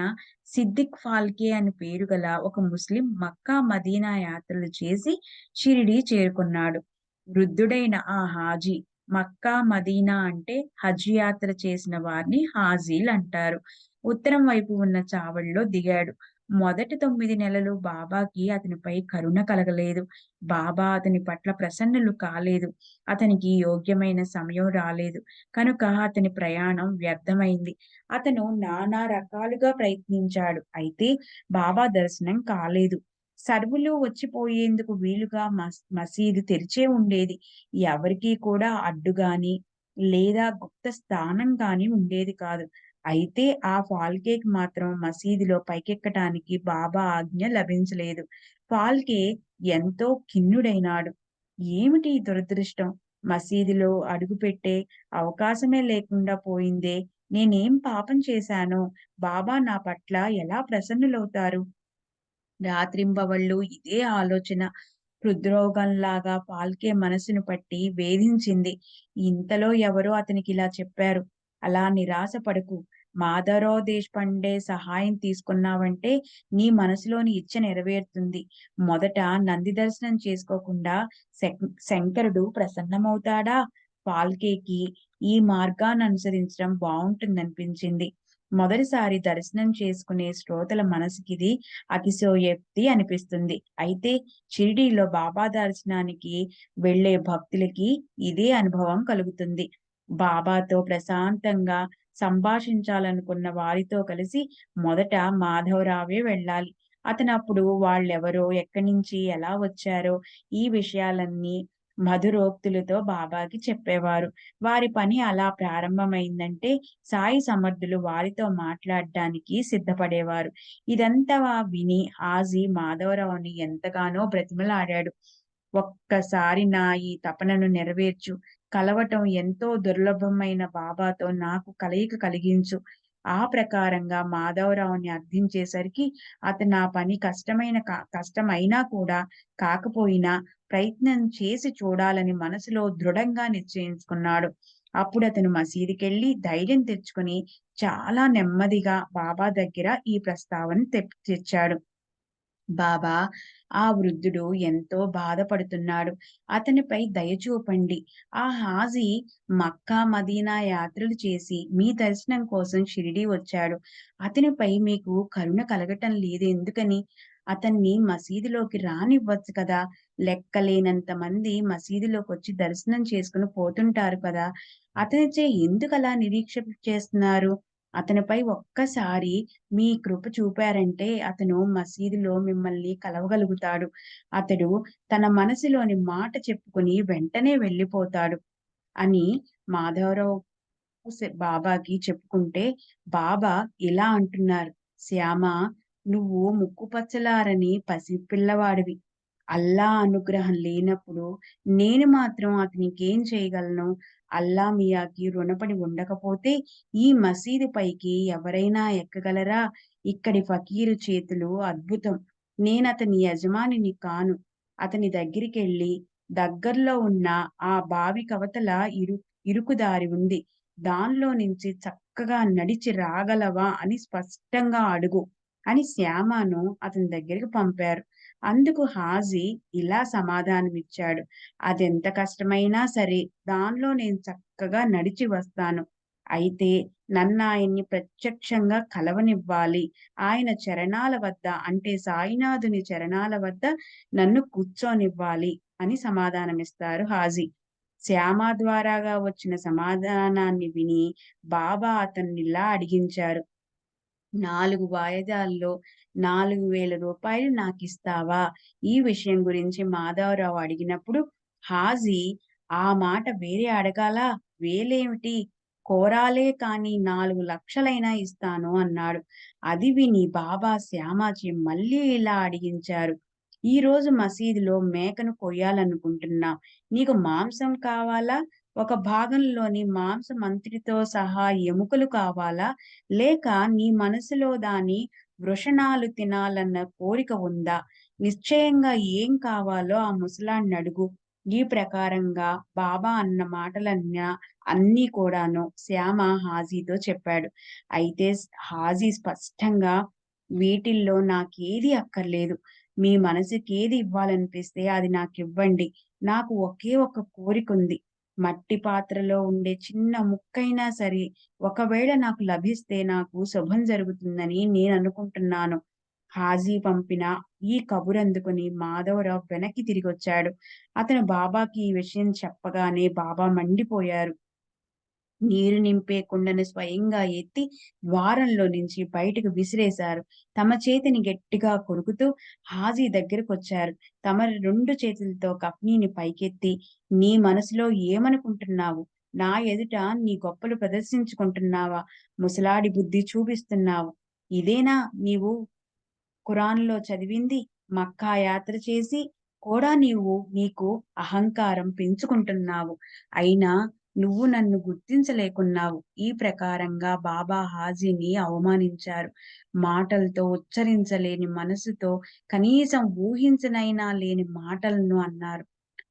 సిద్దిక్ ఫాల్కే అని పేరు గల ఒక ముస్లిం మక్కా మదీనా యాత్రలు చేసి షిరిడీ చేరుకున్నాడు. వృద్ధుడైన ఆ హాజీ, మక్కా మదీనా అంటే హజ్ యాత్ర చేసిన వారిని హాజీలంటారు. ఉత్తరం వైపు ఉన్న చావడిలో దిగాడు. మొదటి 9 నెలలు బాబాకి అతనిపై కరుణ కలగలేదు. బాబా అతని పట్ల ప్రసన్నులు కాలేదు. అతనికి యోగ్యమైన సమయం రాలేదు. కనుక అతని ప్రయాణం వ్యర్థమైంది. అతను నానా రకాలుగా ప్రయత్నించాడు. అయితే బాబా దర్శనం కాలేదు. సర్వులు వచ్చిపోయేందుకు వీలుగా మసీదు తెరిచే ఉండేది. ఎవరికీ కూడా అడ్డుగాని లేదా గుప్త స్థానం గాని ఉండేది కాదు. అయితే ఆ ఫాల్కేకి మాత్రం మసీదులో పైకెక్కటానికి బాబా ఆజ్ఞ లభించలేదు. ఫాల్కే ఎంతో ఖిన్నుడైనాడు. ఏమిటి ఈ దురదృష్టం? మసీదులో అడుగుపెట్టే అవకాశమే లేకుండా పోయిందే. నేనేం పాపం చేశానో? బాబా నా పట్ల ఎలా ప్రసన్నులవుతారు? రాత్రింబవళ్ళు ఇదే ఆలోచన హృద్రోగంలాగా పాల్కే మనసును పట్టి వేధించింది. ఇంతలో ఎవరో అతనికిలా చెప్పారు. అలా నిరాశ పడకు. మాధవరావు దేశపాండే సహాయం తీసుకున్నావంటే నీ మనసులోని ఇచ్చ నెరవేరుతుంది. మొదట నంది దర్శనం చేసుకోకుండా శంకరుడు ప్రసన్నమవుతాడా? పాల్కేకి ఈ మార్గాన్ని అనుసరించడం బావుంటుందనిపించింది. మొదటిసారి దర్శనం చేసుకునే శ్రోతల మనసుకిది అతిశయోక్తి అనిపిస్తుంది. అయితే షిరిడీలో బాబా దర్శనానికి వెళ్ళే భక్తులకి ఇదే అనుభవం కలుగుతుంది. బాబాతో ప్రశాంతంగా సంభాషించాలనుకున్న వారితో కలిసి మొదట మాధవరావే వెళ్ళాలి. అతనప్పుడు వాళ్ళెవరో, ఎక్కడి నుంచి, ఎలా వచ్చారో ఈ విషయాలన్నీ మధురోక్తులతో బాబాకి చెప్పేవారు. వారి పని అలా ప్రారంభమైందంటే సాయి సమర్థులు వారితో మాట్లాడడానికి సిద్ధపడేవారు. ఇదంతా విని హాజీ మాధవరావుని ఎంతగానో బ్రతిమలాడాడు. ఒక్కసారి నా ఈ తపనను నెరవేర్చు. కలవటం ఎంతో దుర్లభమైన బాబాతో నాకు కలయిక కలిగించు. ఆ ప్రకారంగా మాధవరావుని అర్థించేసరికి అతను ఆ పని కష్టమైనా కూడా కాకపోయినా ప్రయత్నం చేసి చూడాలని మనసులో దృఢంగా నిశ్చయించుకున్నాడు. అప్పుడతను మసీదుకెళ్ళి ధైర్యం తెచ్చుకొని చాలా నెమ్మదిగా బాబా దగ్గర ఈ ప్రస్తావన తెచ్చాడు. బాబా, ఆ వృద్ధుడు ఎంతో బాధపడుతున్నాడు. అతనిపై దయ చూపండి. ఆ హాజీ మక్కా, మదీనా యాత్రలు చేసి మీ దర్శనం కోసం షిరిడీ వచ్చాడు. అతనిపై మీకు కరుణ కలగటం లేదు ఎందుకని? అతన్ని మసీదులోకి రానివ్వచ్చు కదా! లెక్కలేనంత మంది మసీదులోకొచ్చి దర్శనం చేసుకొని పోతుంటారు కదా! అతనిచే ఎందుకలా నిరీక్ష చేస్తున్నారు? అతనిపై ఒక్కసారి మీ కృప చూపారంటే అతను మసీదులో మిమ్మల్ని కలవగలుగుతాడు. అతడు తన మనసులోని మాట చెప్పుకొని వెంటనే వెళ్ళిపోతాడు అని మాధవరావు బాబాకి చెప్పుకుంటే, బాబా ఇలా అంటున్నారు. శ్యామా, నువ్వు ముక్కుపచ్చలారని పసిపిల్లవాడివి. అల్లా అనుగ్రహం లేనప్పుడు నేను మాత్రం అతనికేం చేయగలను? అల్లా మియాకి రుణపడి ఉండకపోతే ఈ మసీదు పైకి ఎవరైనా ఎక్కగలరా? ఇక్కడి ఫకీరు చేతులు అద్భుతం. నేనతని యజమానిని కాను. అతని దగ్గరికెళ్ళి దగ్గరలో ఉన్న ఆ బావి కవతల ఇరుకుదారి ఉంది. దానిలో నుంచి చక్కగా నడిచి రాగలవా అని స్పష్టంగా అడుగు అని శ్యామను అతని దగ్గరికి పంపారు. అందుకు హాజీ ఇలా సమాధానమిచ్చాడు. అదెంత కష్టమైనా సరే దానిలో నేను చక్కగా నడిచి వస్తాను. అయితే నన్నాయన్ని ప్రత్యక్షంగా కలవనివ్వాలి. ఆయన చరణాల వద్ద అంటే సాయినాథుని చరణాల వద్ద నన్ను కూర్చోనివ్వాలి అని సమాధానమిస్తారు హాజీ. శ్యామ ద్వారాగా వచ్చిన సమాధానాన్ని విని బాబా అతన్నిలా అడిగించారు. 4 వాయిదాల్లో రూ. 4,000 నాకిస్తావా? ఈ విషయం గురించి మాధవరావు అడిగినప్పుడు హాజీ ఆ మాట వేరే అడగాలా? వేలేమిటి? కోరాలే కానీ 4,00,000 ఇస్తాను అన్నాడు. అది విని బాబా శ్యామచి మళ్ళీ ఇలా అడిగించారు. ఈరోజు మసీదులో మేకను కొయ్యాలనుకుంటున్నాం. నీకు మాంసం కావాలా? ఒక భాగంలోని మాంసమంతటితో సహా ఎముకలు కావాలా? లేక నీ మనసులో దాని వృషణాలు తినాలన్న కోరిక ఉందా? నిశ్చయంగా ఏం కావాలో ఆ ముసలాడినడుగు. ఈ ప్రకారంగా బాబా అన్న అన్నీ కూడాను శ్యామ హాజీతో చెప్పాడు. అయితే హాజీ స్పష్టంగా వీటిల్లో నాకేది అక్కర్లేదు. మీ మనసుకేది ఇవ్వాలనిపిస్తే అది నాకివ్వండి. నాకు ఒకే ఒక్క కోరికుంది. మట్టి పాత్రలో ఉండే చిన్న ముక్కైనా సరే ఒకవేళ నాకు లభిస్తే నాకు శుభం జరుగుతుందని నేననుకుంటున్నాను. హాజీ పంపిన ఈ కబురందుకుని మాధవరావు వెనక్కి తిరిగొచ్చాడు. అతను బాబాకి ఈ విషయం చెప్పగానే బాబా మండిపోయారు. నీరు నింపే కుండను స్వయంగా ఎత్తి ద్వారంలో నుంచి బయటకు విసిరేశారు. తమ చేతిని గట్టిగా కొరుకుతూ హాజీ దగ్గరకొచ్చారు. తమ 2 చేతులతో కఫ్నీని పైకెత్తి, నీ మనసులో ఏమనుకుంటున్నావు? నా ఎదుట నీ గొప్పలు ప్రదర్శించుకుంటున్నావా? ముసలాడి బుద్ధి చూపిస్తున్నావు. ఇదేనా నీవు ఖురాన్‌లో చదివింది? మక్కా యాత్ర చేసి కూడా నీకు అహంకారం పెంచుకుంటున్నావు. అయినా నువ్వు నన్ను గుర్తించలేకున్నావు. ఈ ప్రకారంగా బాబా హాజీని అవమానించారు. మాటలతో ఉచ్చరించలేని మనసుతో కనీసం ఊహించనైనా లేని మాటలను అన్నారు.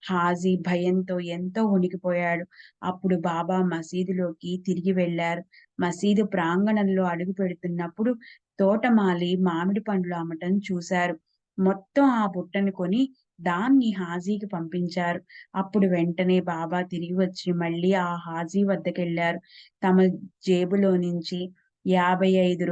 హాజీ భయంతో ఎంతో వణికిపోయాడు. అప్పుడు బాబా మసీదులోకి తిరిగి వెళ్లారు. మసీదు ప్రాంగణంలో అడుగుపెడుతున్నప్పుడు తోటమాలి మామిడి పండ్లు అమ్మటం చూశారు. మొత్తం ఆ బుట్టను కొని దాన్ని హాజీకి పంపించారు. అప్పుడు వెంటనే బాబా తిరిగి వచ్చి మళ్ళీ ఆ హాజీ వద్దకెళ్లారు. తమ జేబులో నుంచి రూ. 55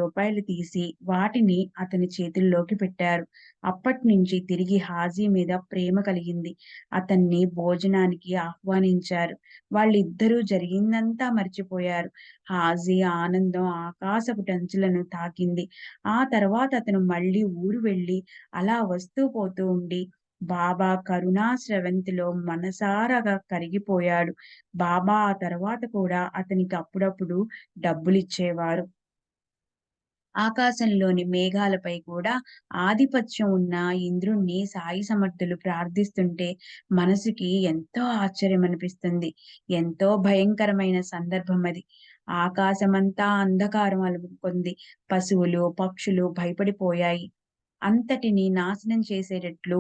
తీసి వాటిని అతని చేతుల్లోకి పెట్టారు. అప్పట్నుంచి తిరిగి హాజీ మీద ప్రేమ కలిగింది. అతన్ని భోజనానికి ఆహ్వానించారు. వాళ్ళిద్దరూ జరిగిందంతా మర్చిపోయారు. హాజీ ఆనందం ఆకాశపుటంచులను తాకింది. ఆ తర్వాత అతను మళ్ళీ ఊరు వెళ్ళి అలా వస్తూ పోతూ ఉండి బాబా కరుణా స్రవంతిలో మనసారాగా కరిగిపోయాడు. బాబా ఆ తర్వాత కూడా అతనికి అప్పుడప్పుడు డబ్బులిచ్చేవారు. ఆకాశంలోని మేఘాలపై కూడా ఆధిపత్యం ఉన్న ఇంద్రుణ్ణి సాయి సమర్థులు ప్రార్థిస్తుంటే మనసుకి ఎంతో ఆశ్చర్యమనిపిస్తుంది. ఎంతో భయంకరమైన సందర్భం అది. ఆకాశమంతా అంధకారం అలుముకుంది. పశువులు, పక్షులు భయపడిపోయాయి. అంతటిని నాశనం చేసేటట్లు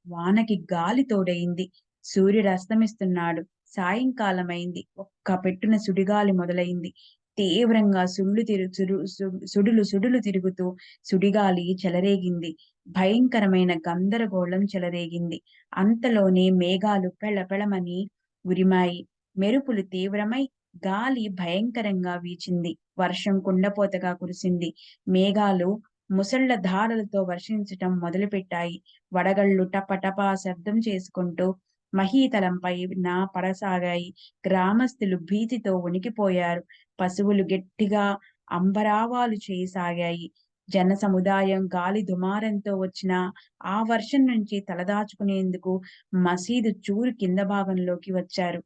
వానకి గాలి తోడయింది. సూర్యుడస్తమిస్తున్నాడు. సాయంకాలమైంది. ఒక్క పెట్టున సుడిగాలి మొదలైంది. తీవ్రంగా సుళ్ళు తిరు సుడు సుడు సుడులు సుడులు తిరుగుతూ సుడిగాలి చెలరేగింది. భయంకరమైన గందరగోళం చెలరేగింది. అంతలోనే మేఘాలు పెళపెళమని ఉరిమాయి. మెరుపులు తీవ్రమై గాలి భయంకరంగా వీచింది. వర్షం కుండపోతగా కురిసింది. మేఘాలు ముసళ్ళ ధారలతో వర్షించటం మొదలుపెట్టాయి. వడగళ్ళు టపటపా శబ్దం చేసుకుంటూ మహీతలంపైన పడసాగాయి. గ్రామస్తులు భీతితో వణికిపోయారు. పశువులు గట్టిగా అంబరావాలు చేయసాగాయి. జన సముదాయం గాలి దుమారంతో వచ్చిన ఆ వర్షం నుంచి తలదాచుకునేందుకు మసీదు చూరు కింద భాగంలోకి వచ్చారు.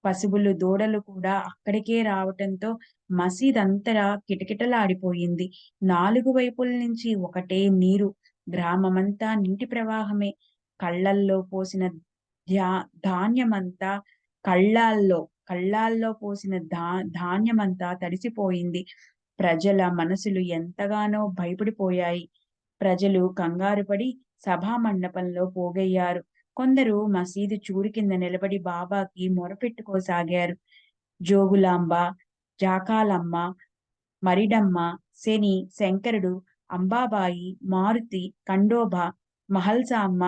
పశువులు, దూడలు కూడా అక్కడికే రావటంతో మసీదంతటా కిటకిటలాడిపోయింది. 4 వైపుల నుంచి ఒకటే నీరు. గ్రామమంతా నీటి ప్రవాహమే. కళ్ళల్లో పోసిన ధ్యా ధాన్యమంతా కళ్ళాల్లో కళ్ళాల్లో పోసిన ధాన్యమంతా తడిసిపోయింది. ప్రజల మనసులు ఎంతగానో భయపడిపోయాయి. ప్రజలు కంగారుపడి సభా మండపంలో పోగయ్యారు. కొందరు మసీదు చూరు కింద నిలబడి బాబాకి మొరపెట్టుకోసాగారు. జోగులాంబ, జాకాలమ్మ, మరిడమ్మ, శని, శంకరుడు, అంబాబాయి, మారుతి, ఖండోబా, మహల్సామ్మ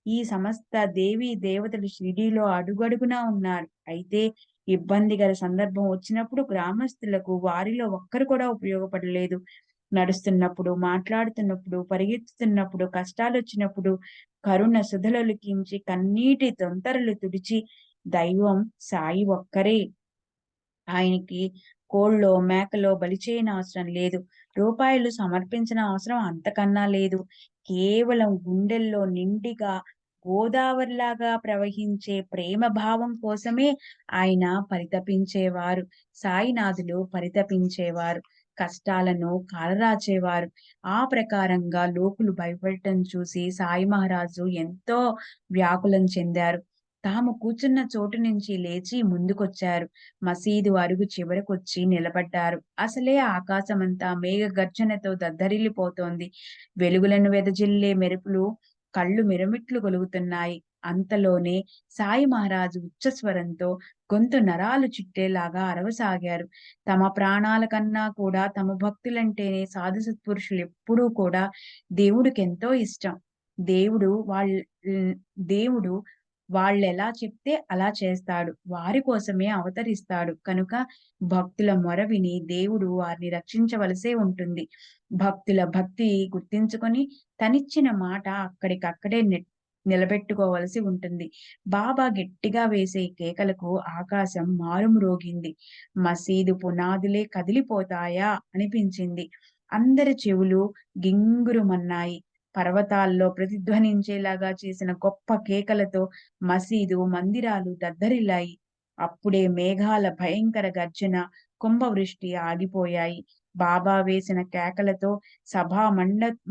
ఈ సమస్త దేవీ దేవతలు షిరిడీలో అడుగడుగునా ఉన్నారు. అయితే ఇబ్బందికర సందర్భం వచ్చినప్పుడు గ్రామస్తులకు వారిలో ఒక్కరు కూడా ఉపయోగపడలేదు. నడుస్తున్నప్పుడు, మాట్లాడుతున్నప్పుడు, పరిగెత్తుతున్నప్పుడు, కష్టాలొచ్చినప్పుడు కరుణ సుధలొలికించి కన్నీటి తొంతరలు తుడిచి దైవం సాయి ఒక్కరే. ఆయనకి కోళ్ళో, మేకలో బలి చేయనవసరం లేదు. రూపాయలు సమర్పించిన అవసరం అంతకన్నా లేదు. కేవలం గుండెల్లో నిండిగా గోదావరిలాగా ప్రవహించే ప్రేమ భావం కోసమే ఆయన పరితపించేవారు. సాయినాథులు పరితపించేవారు. కష్టాలను కాలరాచేవారు. ఆ ప్రకారంగా లోకులు భయపడటం చూసి సాయి మహారాజు ఎంతో వ్యాకులం చెందారు. తాము కూర్చున్న చోటు నుంచి లేచి ముందుకొచ్చారు. మసీదు అరుగు చివరకొచ్చి నిలబడ్డారు. అసలే ఆకాశమంతా మేఘ గర్జనతో దద్దరిల్లిపోతోంది. వెలుగులను వెదజిల్లే మెరుపులు కళ్ళు మిరమిట్లు గొలుగుతున్నాయి. అంతలోనే సాయి మహారాజు ఉచ్చస్వరంతో గొంతు నరాలు చుట్టేలాగా అరవసాగారు. తమ ప్రాణాల కన్నా కూడా తమ భక్తులంటేనే సాధు సత్పురుషులెప్పుడూ కూడా దేవుడికెంతో ఇష్టం. దేవుడు వాళ్ళ్ దేవుడు వాళ్ళెలా చెప్తే అలా చేస్తాడు. వారి కోసమే అవతరిస్తాడు. కనుక భక్తుల మొర విని దేవుడు వారిని రక్షించవలసే ఉంటుంది. భక్తుల భక్తి గుర్తించుకొని తనిచ్చిన మాట అక్కడికక్కడే నిలబెట్టుకోవలసి ఉంటుంది. బాబా గట్టిగా వేసే కేకలకు ఆకాశం మారుమ్రోగింది. మసీదు పునాదులే కదిలిపోతాయా అనిపించింది. అందరి చెవులు గింగురుమన్నాయి. పర్వతాల్లో ప్రతిధ్వనించేలాగా చేసిన గొప్ప కేకలతో మసీదు, మందిరాలు దద్దరిల్లాయి. అప్పుడే మేఘాల భయంకర గర్జన, కుంభవృష్టి ఆగిపోయాయి. బాబా వేసిన కేకలతో సభా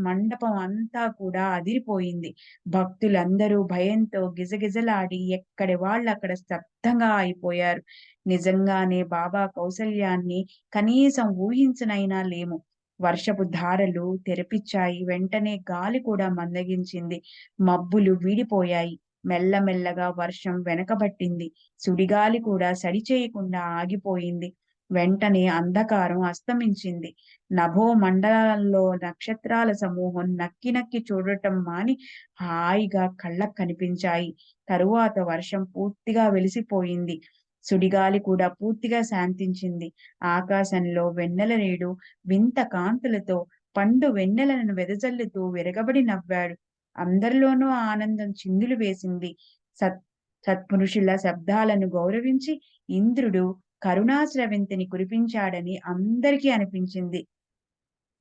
మండపం అంతా కూడా అదిరిపోయింది. భక్తులందరూ భయంతో గిజగిజలాడి ఎక్కడి వాళ్ళక్కడ స్తబ్దంగా అయిపోయారు. నిజంగానే బాబా కౌసల్యాన్ని కనీసం ఊహించనైనా లేము. వర్షపు ధారలు తెరపిచ్చాయి. వెంటనే గాలి కూడా మందగించింది. మబ్బులు వీడిపోయాయి. మెల్లమెల్లగా వర్షం వెనకబట్టింది. సుడిగాలి కూడా సడి చేయకుండా ఆగిపోయింది. వెంటనే అంధకారం అస్తమించింది. నభోమండలాల్లో నక్షత్రాల సమూహం నక్కి నక్కి చూడటం మాని హాయిగా కళ్ళకు కనిపించాయి. తరువాత వర్షం పూర్తిగా వెలిసిపోయింది. సుడిగాలి కూడా పూర్తిగా శాంతించింది. ఆకాశంలో వెన్నెల రేడు వింత కాంతులతో పండు వెన్నెలను వెదజల్లుతూ విరగబడి నవ్వాడు. అందరిలోనూ ఆనందం చిందులు వేసింది. సత్ సత్పురుషుల శబ్దాలను గౌరవించి ఇంద్రుడు కరుణాస్రవంతిని కురిపించాడని అందరికీ అనిపించింది.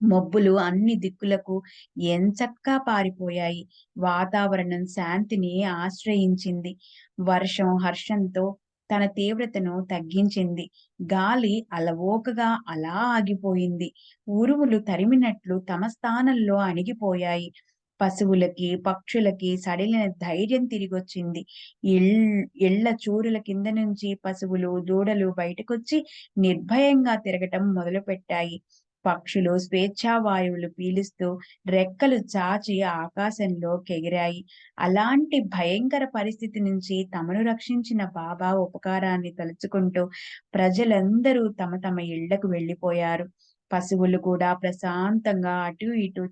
మబ్బులు అన్ని దిక్కులకు ఎంచక్కా పారిపోయాయి. వాతావరణం శాంతిని ఆశ్రయించింది. వర్షం హర్షంతో తన తీవ్రతను తగ్గించింది. గాలి అలవోకగా అలా ఆగిపోయింది. ఉరుములు తరిమినట్లు తమ స్థానంలో అణిగిపోయాయి. పశువులకి, పక్షులకి సడలిన ధైర్యం తిరిగొచ్చింది. ఇళ్ళ చూరుల కింద నుంచి పశువులు, దూడలు బయటకొచ్చి నిర్భయంగా తిరగటం మొదలుపెట్టాయి. పక్షులు స్వేచ్ఛా వాయువులు పీలుస్తూ రెక్కలు చాచి ఆకాశంలోకెగిరాయి. అలాంటి భయంకర పరిస్థితి నుంచి తమను రక్షించిన బాబా ఉపకారాన్ని తలుచుకుంటూ ప్రజలందరూ తమ తమ ఇళ్లకు వెళ్ళిపోయారు. పశువులు కూడా ప్రశాంతంగా అటూ ఇటూ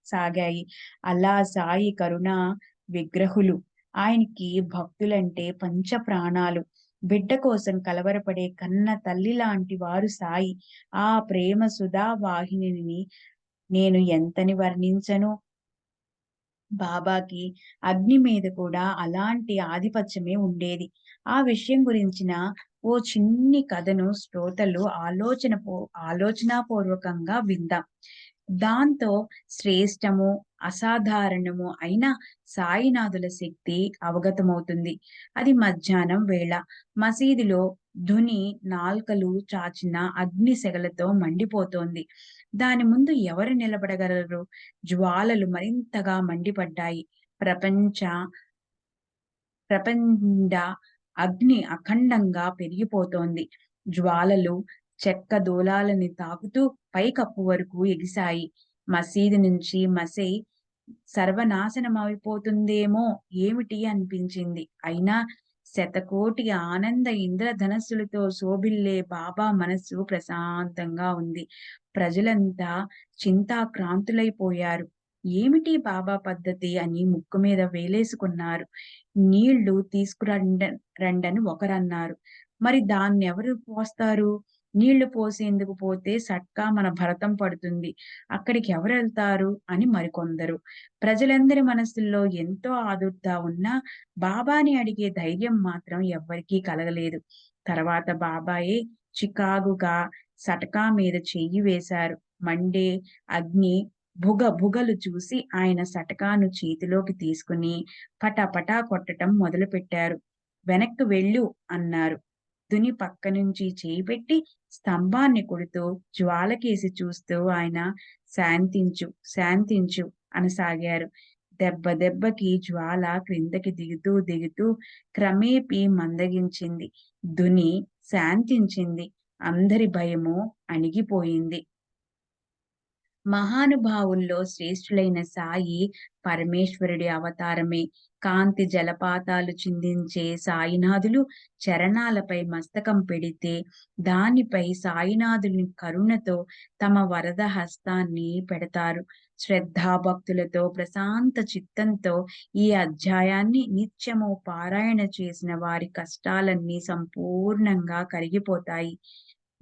సాగాయి. అలా సాయి కరుణ విగ్రహులు. ఆయనకి భక్తులంటే పంచ ప్రాణాలు. బిడ్డ కోసం కలవరపడే కన్న తల్లి లాంటి వారు సాయి. ఆ ప్రేమ సుధా వాహినిని నేను ఎంతని వర్ణించను. బాబాకి అగ్ని మీద కూడా అలాంటి ఆధిపత్యమే ఉండేది. ఆ విషయం గురించిన ఓ చిన్ని కథను శ్రోతలు ఆలోచనాపూర్వకంగా విందాం. దాంతో శ్రేష్టము, అసాధారణము అయిన సాయినాథుల శక్తి అవగతమవుతుంది. అది మధ్యాహ్నం వేళ మసీదులో ధుని నాల్కలు చాచిన అగ్ని సెగలతో మండిపోతోంది. దాని ముందు ఎవరు నిలబడగలరు? జ్వాలలు మరింతగా మండిపడ్డాయి. ప్రపంచ ప్రపండ అగ్ని అఖండంగా పెరిగిపోతోంది. జ్వాలలు చెక్క దూలాలని తాకుతూ పైకప్పు వరకు ఎగిశాయి. మసీదు నుంచి మసై సర్వనాశనమైపోతుందేమో ఏమిటి అనిపించింది. అయినా శతకోటి ఆనంద ఇంద్రధనస్సులతో శోభిల్లే బాబా మనస్సు ప్రశాంతంగా ఉంది. ప్రజలంతా చింతాక్రాంతులైపోయారు. ఏమిటి బాబా పద్ధతి అని ముక్కు మీద వేలేసుకున్నారు. నీళ్లు రండని ఒకరన్నారు. మరి దాన్నెవరు పోస్తారు? నీళ్లు పోసేందుకు పోతే సట్కా మన భరతం పడుతుంది. అక్కడికి ఎవరెళ్తారు అని మరికొందరు. ప్రజలందరి మనసుల్లో ఎంతో ఆదుర్దా ఉన్నా బాబాని అడిగే ధైర్యం మాత్రం ఎవ్వరికీ కలగలేదు. తర్వాత బాబాయే చికాకుగా సటకా మీద చెయ్యి వేశారు. మండే అగ్ని భుగలు చూసి ఆయన సటకాను చేతిలోకి తీసుకుని పటాపటా కొట్టటం మొదలుపెట్టారు. వెనక్కి వెళ్ళు అన్నారు. తుని పక్క నుంచి చేయి పెట్టి స్తంభాన్ని కొడుతూ జ్వాలకేసి చూస్తూ ఆయన శాంతించు శాంతించు అనసాగారు. దెబ్బ దెబ్బకి జ్వాల క్రిందకి దిగుతూ క్రమేపీ మందగించింది. ధుని శాంతించింది. అందరి భయము అణిగిపోయింది. మహానుభావుల్లో శ్రేష్ఠులైన సాయి పరమేశ్వరుడి అవతారమే. కాంతి జలపాతాలు చిందించే సాయినాథులు చరణాలపై మస్తకం పెడితే దానిపై సాయినాథుని కరుణతో తమ వరద హస్తాన్ని పెడతారు. శ్రద్ధాభక్తులతో ప్రశాంత చిత్తంతో ఈ అధ్యాయాన్ని నిత్యము పారాయణ చేసిన వారి కష్టాలన్నీ సంపూర్ణంగా కరిగిపోతాయి.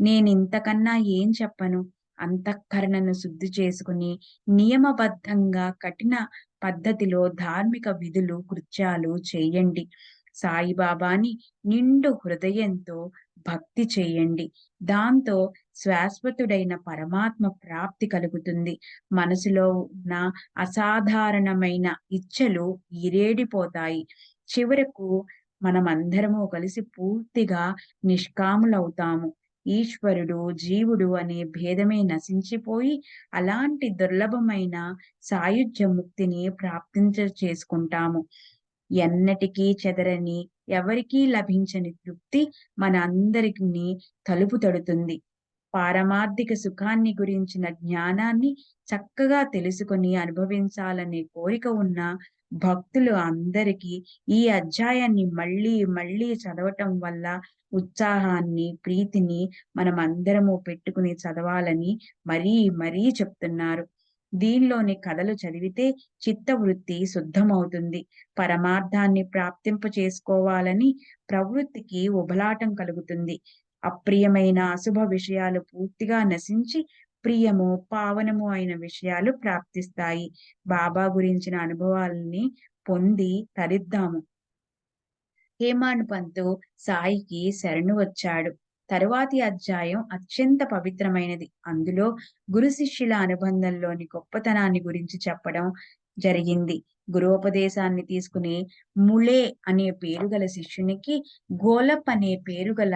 నేనింతకన్నా ఏం చెప్పను. అంతఃకరణను శుద్ధి చేసుకుని నియమబద్ధంగా కఠిన పద్ధతిలో ధార్మిక విధులు, కృత్యాలు చేయండి. సాయిబాబాని నిండు హృదయంతో భక్తి చేయండి. దాంతో శాశ్వతుడైన పరమాత్మ ప్రాప్తి కలుగుతుంది. మనసులో ఉన్న అసాధారణమైన ఇచ్ఛలు ఈరేడిపోతాయి. చివరకు మనమందరము కలిసి పూర్తిగా నిష్కాములవుతాము. ఈశ్వరుడు, జీవుడు అనే భేదమే నశించిపోయి అలాంటి దుర్లభమైన సాయుధ్య ముక్తిని చేసుకుంటాము. ఎన్నటికీ చెదరని, ఎవరికీ లభించని తృప్తి మన అందరికీ తలుపు తడుతుంది. పారమార్థిక సుఖాన్ని గురించిన జ్ఞానాన్ని చక్కగా తెలుసుకొని అనుభవించాలనే కోరిక ఉన్న భక్తులు అందరికీ ఈ అధ్యాయాన్ని మళ్ళీ మళ్ళీ చదవటం వల్ల ఉత్సాహాన్ని, ప్రీతిని మనమందరము పెట్టుకుని చదవాలని మరీ మరీ చెప్తున్నారు. దీనిలోని కథలు చదివితే చిత్తవృత్తి శుద్ధమవుతుంది. పరమార్థాన్ని ప్రాప్తింప చేసుకోవాలని ప్రవృత్తికి ఉబలాటం కలుగుతుంది. అప్రియమైన అశుభ విషయాలు పూర్తిగా నశించి ప్రియము, పావనము అయిన విషయాలు ప్రాప్తిస్తాయి. బాబా గురించిన అనుభవాల్ని పొంది తరిద్దాము. హేమాడ్ పంతు సాయికి శరణు వచ్చాడు. తరువాతి అధ్యాయం అత్యంత పవిత్రమైనది. అందులో గురు శిష్యుల అనుబంధంలోని గొప్పతనాన్ని గురించి చెప్పడం జరిగింది. గురోపదేశాన్ని తీసుకుని ములే అనే పేరు గల శిష్యునికి గోలప్ అనే పేరు గల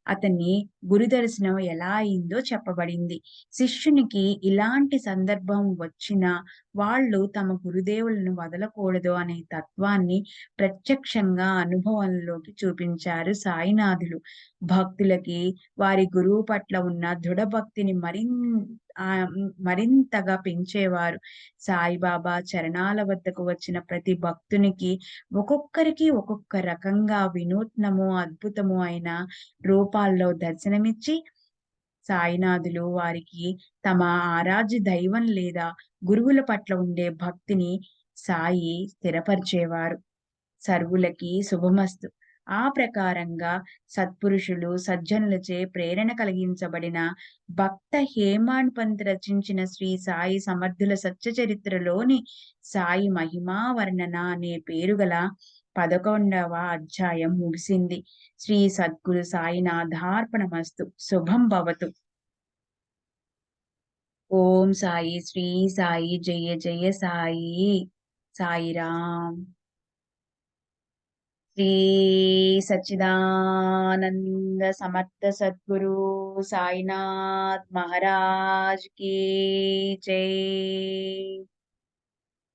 అతని గురుదర్శనం ఎలా అయిందో చెప్పబడింది. శిష్యునికి ఇలాంటి సందర్భం వచ్చినా వాళ్ళు తమ గురుదేవులను వదలకూడదు అనే తత్వాన్ని ప్రత్యక్షంగా అనుభవంలోకి చూపించారు సాయినాథులు. భక్తులకి వారి గురువు పట్ల ఉన్న దృఢ భక్తిని మరింతగా పెంచేవారు. సాయిబాబా చరణాల వద్దకు వచ్చిన ప్రతి భక్తునికి ఒక్కొక్కరికి ఒక్కొక్క రకంగా వినూత్నము, అద్భుతము అయిన రూపాల్లో దర్శనమిచ్చి సాయినాథులు వారికి తమ ఆరాధ్య దైవం లేదా గురువుల పట్ల ఉండే భక్తిని సాయి స్థిరపరిచేవారు. సర్వులకి శుభమస్తు. ఆ ప్రకారంగా సత్పురుషులు, సజ్జనులచే ప్రేరణ కలిగించబడిన భక్త హేమాడ్ పంత్ రచించిన శ్రీ సాయి సమర్థుల సత్య చరిత్రలోని సాయి మహిమా వర్ణన అనే పేరుగల 11వ అధ్యాయం ముగిసింది. శ్రీ సద్గురు సాయినాథార్పణమస్తు. శుభం భవతు. ఓం సాయి శ్రీ సాయి జయ జయ సాయి. సాయిరామ్. శ్రీ సచ్చిదానంద సమర్థ సద్గురు సాయినాథ్ మహారాజ్ की जय.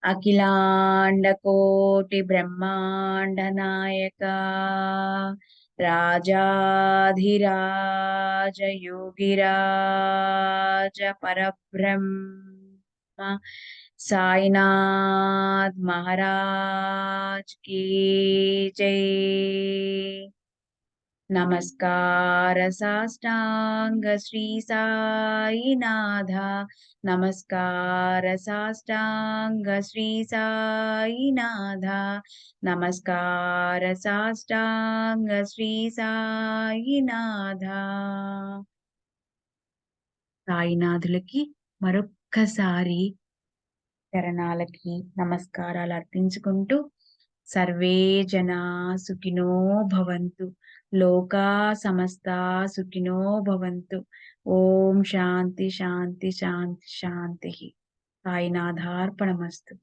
అఖిలాండ కోటి బ్రహ్మాండ నాయక రాజాధిరాజ యోగిరాజ పరబ్రహ్మ సాయినాథ్ మహారాజ్ की जय. నమస్కార సాష్టాంగ శ్రీ సాయినాథ. నమస్కార సాష్టాంగ శ్రీ సాయినాథ. నమస్కార సాష్టాంగ శ్రీ సాయినాథ. సాయినాథులకి మరొక్కసారి చరణాలకి నమస్కారాలు అర్పించుకుంటూ సర్వే జనా సుఖినో భవంతు. లోకా సమస్తా సుఖినో భవంతు. ఓం శాంతి శాంతి శాంతి శాంతి. సాయినాథార్పణమస్తు.